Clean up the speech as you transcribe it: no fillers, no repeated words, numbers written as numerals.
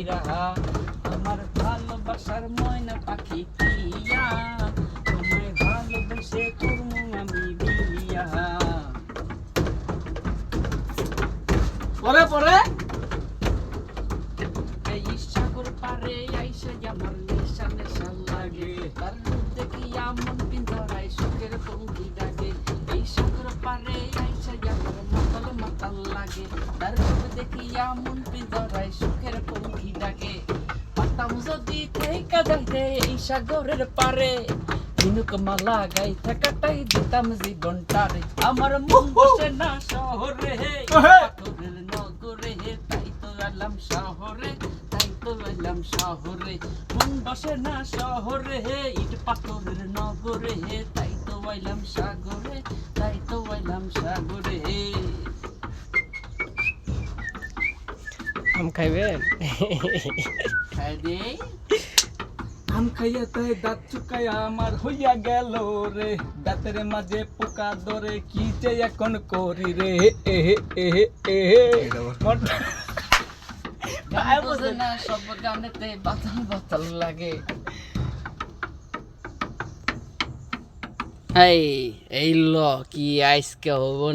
কইরা আমার ভালোবাসার ময়না পাখি পিয়া তোমায় ভালোবেসে করবো আমি বিয়া পরে পরে এই সাগর পারে আইসা আমার নেশা নেশা লাগে তার রূপ দেখিয়া মন পিঞ্জরায় সুখের পঙ্খী ডাকে এই সাগর পারে আইসা আমার মাতাল মাতাল লাগে তার রূপ দেখিয়া মন পিঞ্জরায় সুখের পঙ্খী ডাকে পাতাম যদি থেকে যাইতে এই সাগরের পারে ঝিনুক মালা গাইতে কাটাই দিতাম জীবনটারে আমার মন বসে না শহরে পাথরের নগরে তাই তো এলাম শহরে তাই তো এলাম শহরে মন বসে না শহরে ইট পাথরের নগরে তাই তো এলাম সাগরে তাই তো এলাম সাগরে আম খাইবেন? খাই দে আম খাইয়া তাই দাঁত চুকাইয়া আমার হইয়া গেল রে দাঁতের মাঝে পোকা ধরে কি যে এখন করি রে না সব গানেতে বাতাল বাতাল লাগে এই ল কি আইসকে হবো